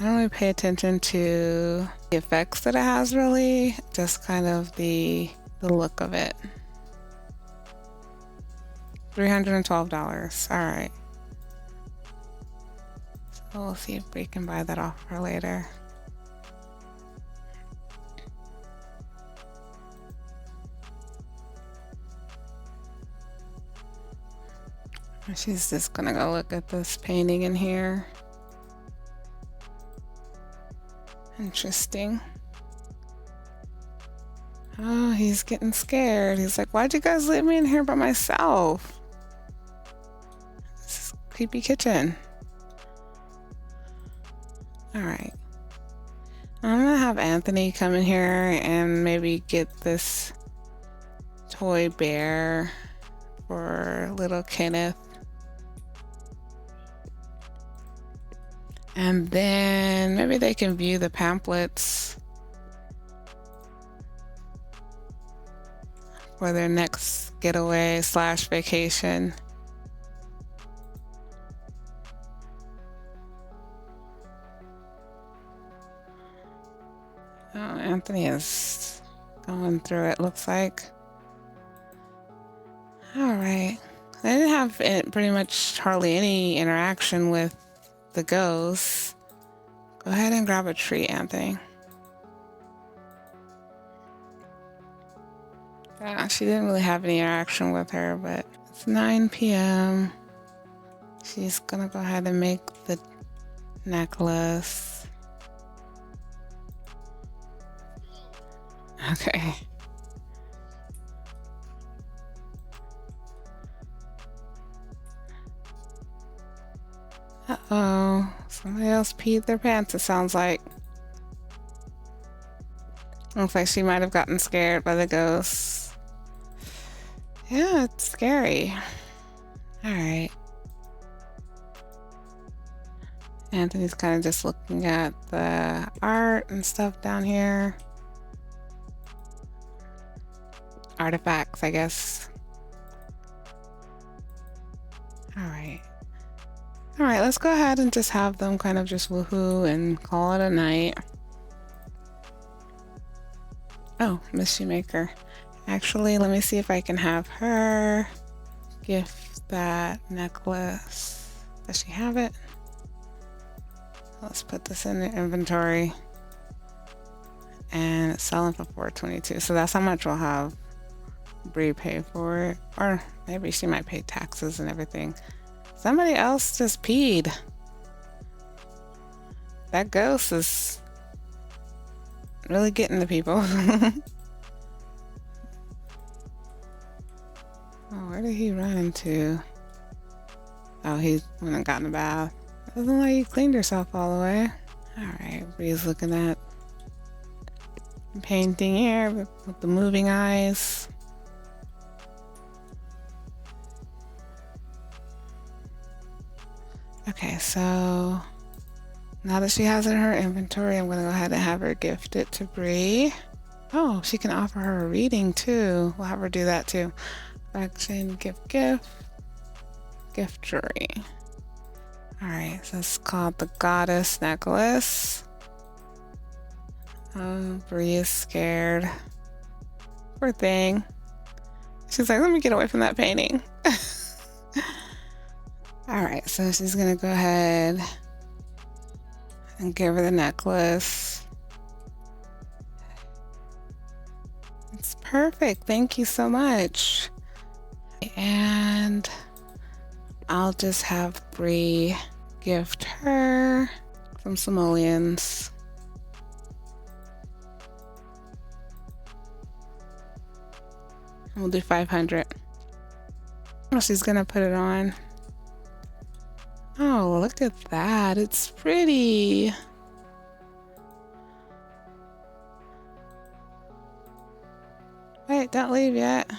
I don't really pay attention to the effects that it has, really, just kind of the look of it. $312. All right. So we'll see if we can buy that off her later. She's just gonna go look at this painting in here. Interesting. Oh, he's getting scared. He's like, why'd you guys leave me in here by myself? This is a creepy kitchen. All right. I'm gonna have Anthony come in here and maybe get this toy bear for little Kenneth. And then maybe they can view the pamphlets for their next getaway / vacation. Oh, Anthony is going through it, looks like. All right. I didn't have pretty much hardly any interaction with the ghosts. Go ahead and grab a treat, Anthony. She didn't really have any interaction with her, but it's 9 p.m. She's gonna go ahead and make the necklace. Okay. Uh-oh. Somebody else peed their pants, it sounds like. Looks like she might have gotten scared by the ghosts. Yeah, it's scary. Alright. Anthony's kind of just looking at the art and stuff down here. Artifacts, I guess. Alright. Alright, let's go ahead and just have them kind of just woohoo and call it a night. Oh, Mystery Maker. Actually, let me see if I can have her gift that necklace. Does she have it? Let's put this in the inventory. And it's selling for $4.22. So that's how much we'll have Bree pay for it. Or maybe she might pay taxes and everything. Somebody else just peed. That ghost is really getting the people. Oh, where did he run into? Oh, he went and got in the bath. Doesn't like you cleaned yourself all the way. Alright, Bree's looking at the painting here with the moving eyes. Okay, so now that she has it in her inventory, I'm gonna go ahead and have her gift it to Bree. Oh, she can offer her a reading too. We'll have her do that too. Action, gift, gift jewelry. Alright, so it's called the Goddess Necklace. Oh, Bree is scared. Poor thing. She's like, let me get away from that painting. Alright, so she's gonna go ahead and give her the necklace. It's perfect. Thank you so much. And I'll just have Bree gift her some simoleons. We'll do 500. Oh, she's gonna put it on. Oh, look at that. It's pretty. Wait, don't leave yet.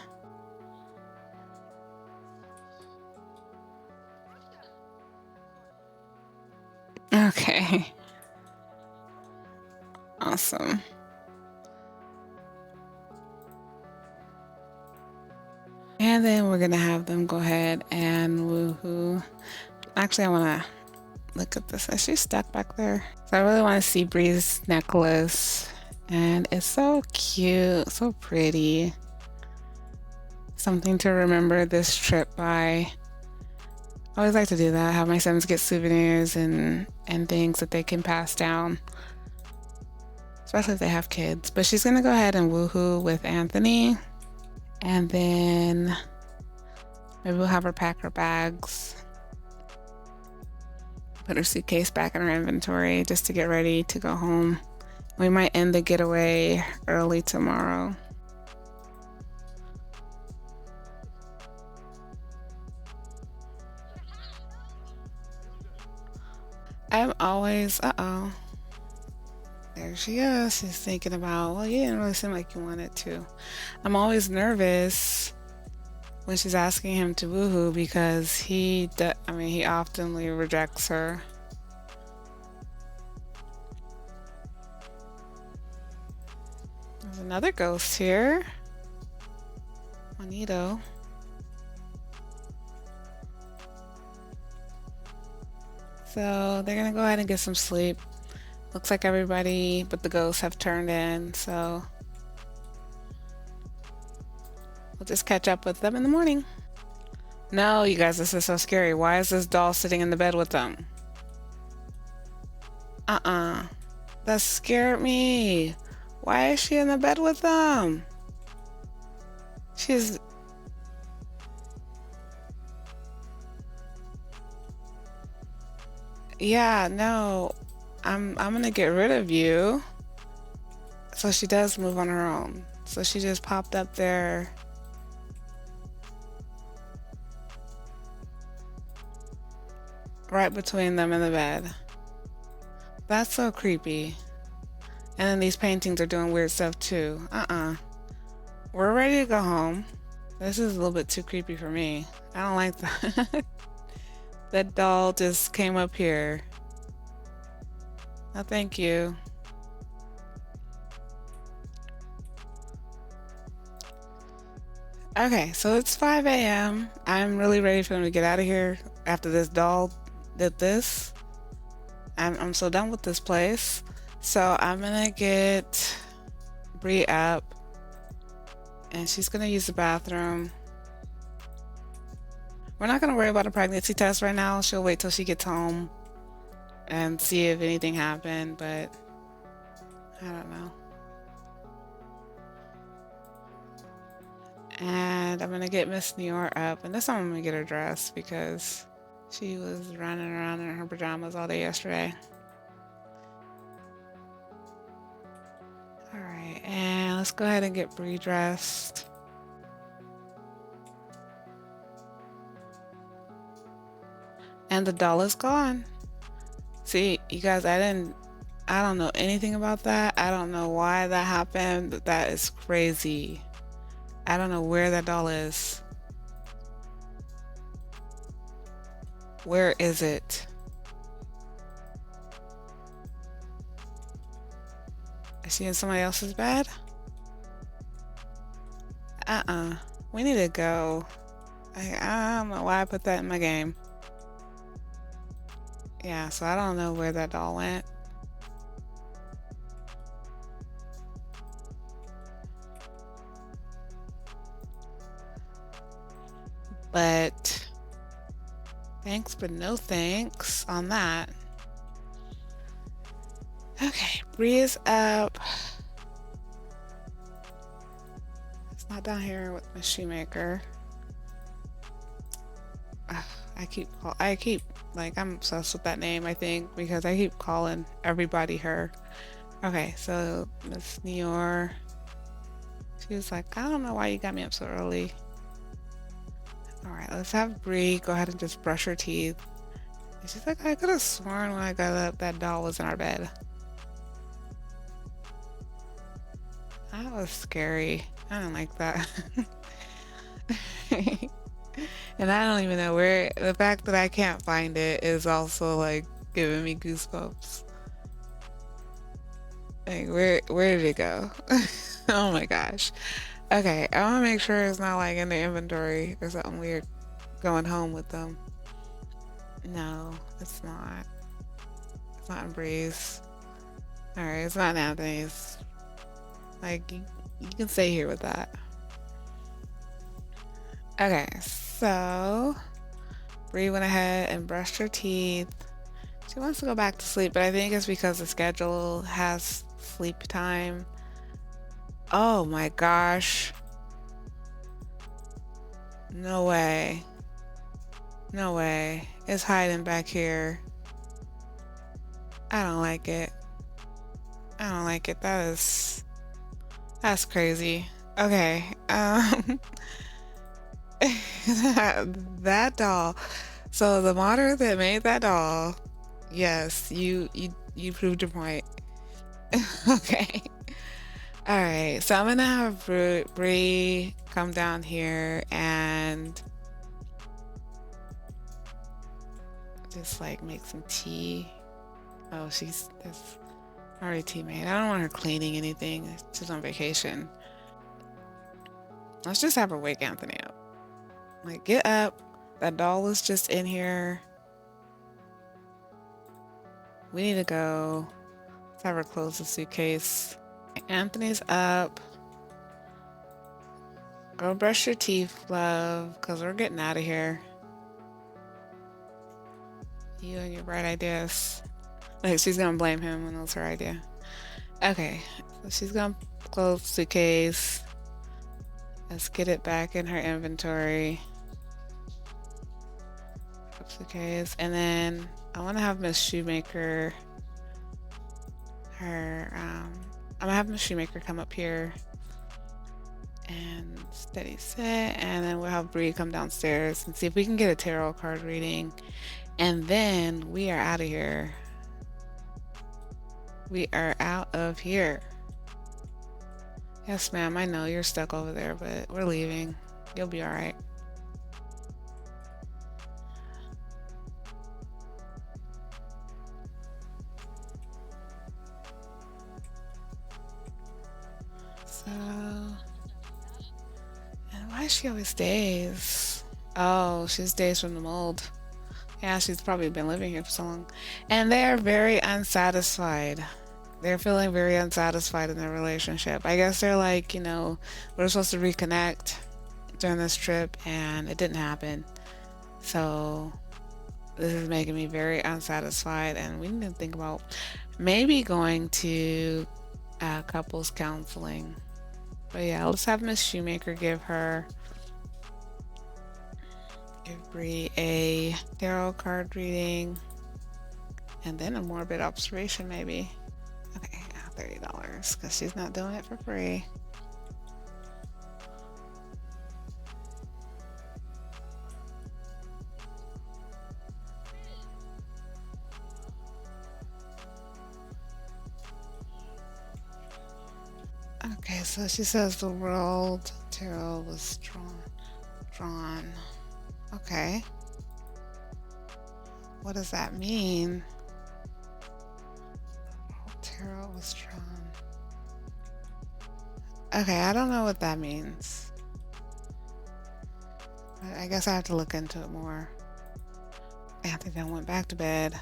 Okay. Awesome. And then we're gonna have them go ahead and woohoo. Actually, I wanna look at this. Is she stuck back there? So I really wanna see Bree's necklace. And it's so cute, so pretty. Something to remember this trip by. I always like to do that. Have my Sims get souvenirs and things that they can pass down, especially if they have kids. But she's gonna go ahead and woohoo with Anthony, and then maybe we'll have her pack her bags, put her suitcase back in her inventory just to get ready to go home. We might end the getaway early tomorrow. I'm always, uh-oh. There she is. She's thinking about, well, you didn't really seem like you wanted to. I'm always nervous when she's asking him to woohoo because he oftenly rejects her. There's another ghost here. Juanito. So they're gonna go ahead and get some sleep. Looks like everybody but the ghosts have turned in, so we'll just catch up with them in the morning. No, you guys, this is so scary. Why is this doll sitting in the bed with them? That scared me. Why is she in the bed with them? She's... Yeah, no. I'm gonna get rid of you. So she does move on her own. So she just popped up there. Right between them and the bed. That's so creepy. And then these paintings are doing weird stuff too. We're ready to go home. This is a little bit too creepy for me. I don't like that. That doll just came up here. No, thank you. Okay, so it's 5 a.m. I'm really ready for them to get out of here after this doll did this. I'm so done with this place. So I'm gonna get Bree up and she's gonna use the bathroom. We're not gonna worry about a pregnancy test right now. She'll wait till she gets home and see if anything happened, but I don't know. And I'm gonna get Miss Nior up, and this time I'm gonna get her dressed because she was running around in her pajamas all day yesterday. All right, and let's go ahead and get Bree dressed. And the doll is gone. See, you guys, I don't know anything about that. I don't know why that happened, but that is crazy. I don't know where that doll is. Where is it? Is she in somebody else's bed? We need to go. I don't know why I put that in my game. Yeah, so I don't know where that doll went. But thanks, but no thanks on that. Okay, Bree is up. It's not down here with my shoemaker. I keep like I'm obsessed with that name, I think, because I keep calling everybody her. Okay, so Miss Nior. She was like, I don't know why you got me up so early. All right, let's have Bree go ahead and just brush her teeth. And she's like, I could have sworn when I got up that doll was in our bed. That was scary. I don't like that. And I don't even know where. The fact that I can't find it is also like giving me goosebumps. Like where did it go? Oh my gosh. Okay, I want to make sure it's not like in the inventory or something weird going home with them. No, it's not. It's not in Bree's. Alright, it's not in Anthony's. Like, you can stay here with that. Okay, so Bree went ahead and brushed her teeth. She wants to go back to sleep, but I think it's because the schedule has sleep time. Oh my gosh. No way. No way. It's hiding back here. I don't like it. I don't like it. That's crazy. Okay. That doll. So the modder that made that doll, yes, you proved your point. Okay. All right. So I'm gonna have Bree come down here and just like make some tea. Oh, there's already tea made. I don't want her cleaning anything. She's on vacation. Let's just have her wake Anthony up. Like, get up. That doll was just in here. We need to go. Let's have her close the suitcase. Anthony's up. Go brush your teeth, love, because we're getting out of here. You and your bright ideas. Like, she's gonna blame him when it was her idea. Okay, so she's gonna close the suitcase. Let's get it back in her inventory. Suitcase, and then I want to have Miss Shoemaker. I'm gonna have Miss Shoemaker come up here and steady set, and then we'll have Bree come downstairs and see if we can get a tarot card reading, and then we are out of here. We are out of here. Yes, ma'am. I know you're stuck over there, but we're leaving. You'll be all right. So, and why she always stays? Oh, she stays from the mold. Yeah, she's probably been living here for so long. And they are very unsatisfied. They're feeling very unsatisfied in their relationship. I guess they're like, we're supposed to reconnect during this trip and it didn't happen. So this is making me very unsatisfied, and we need to think about maybe going to couples counseling. But yeah, let's have Miss Shoemaker give Bree a tarot card reading and then a morbid observation maybe. Okay, $30 because she's not doing it for free. Okay, so she says the world tarot was drawn. Okay. What does that mean? The world tarot was drawn. Okay, I don't know what that means. But I guess I have to look into it more. Anthony went back to bed.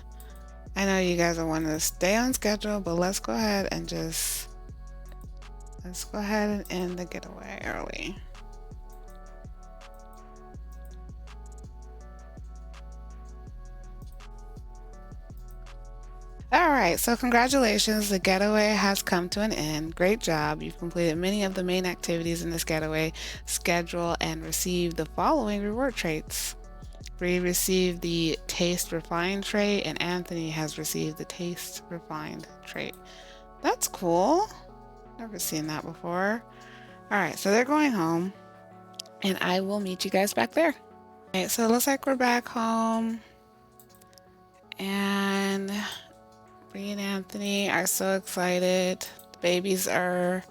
I know you guys are wanting to stay on schedule, but let's go ahead and end the getaway early. All right, so congratulations, the getaway has come to an end. Great job. You've completed many of the main activities in this getaway schedule and received the following reward traits. Bree received the Taste Refined trait, and Anthony has received the Taste Refined trait. That's cool. Never seen that before. All right, so they're going home, and I will meet you guys back there. All right, so it looks like we're back home, and Bree and Anthony are so excited. The babies are,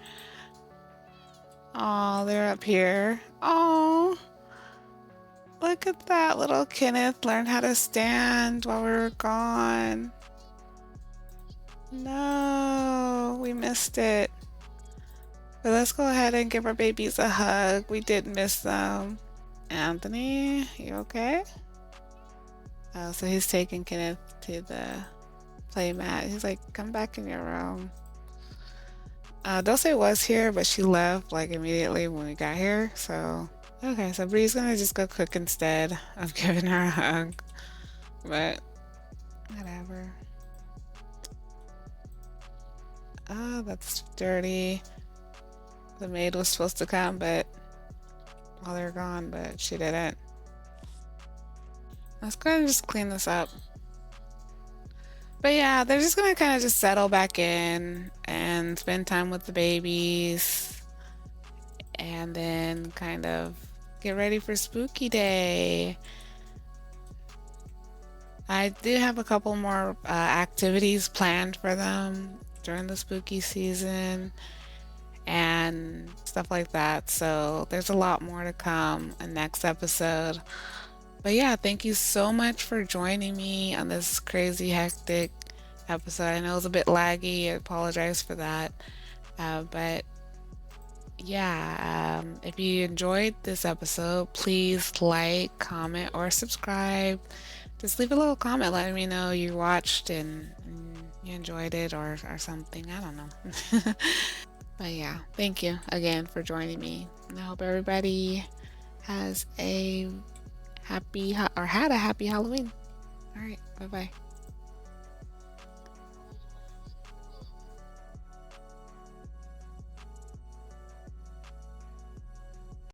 they're up here. Oh, look at that. Little Kenneth learned how to stand while we were gone. No, we missed it. But let's go ahead and give our babies a hug. We did miss them. Anthony, you okay? Oh, so he's taking Kenneth to the play mat. He's like, come back in your room. Dulce was here, but she left like immediately when we got here. So Okay, so Bree's gonna just go cook instead of giving her a hug. But whatever. Oh, that's dirty. The maid was supposed to come, but while they're gone, but she didn't. Let's go ahead and just clean this up. But yeah, they're just gonna kind of just settle back in and spend time with the babies and then kind of get ready for spooky day. I do have a couple more activities planned for them during the spooky season and stuff like that. So there's a lot more to come in next episode. But yeah, thank you so much for joining me on this crazy, hectic episode. I know it was a bit laggy. I apologize for that. But yeah, if you enjoyed this episode, please like, comment, or subscribe. Just leave a little comment letting me know you watched and you enjoyed it or something. I don't know. But yeah, thank you again for joining me. And I hope everybody has a happy or had a happy Halloween. All right, bye bye.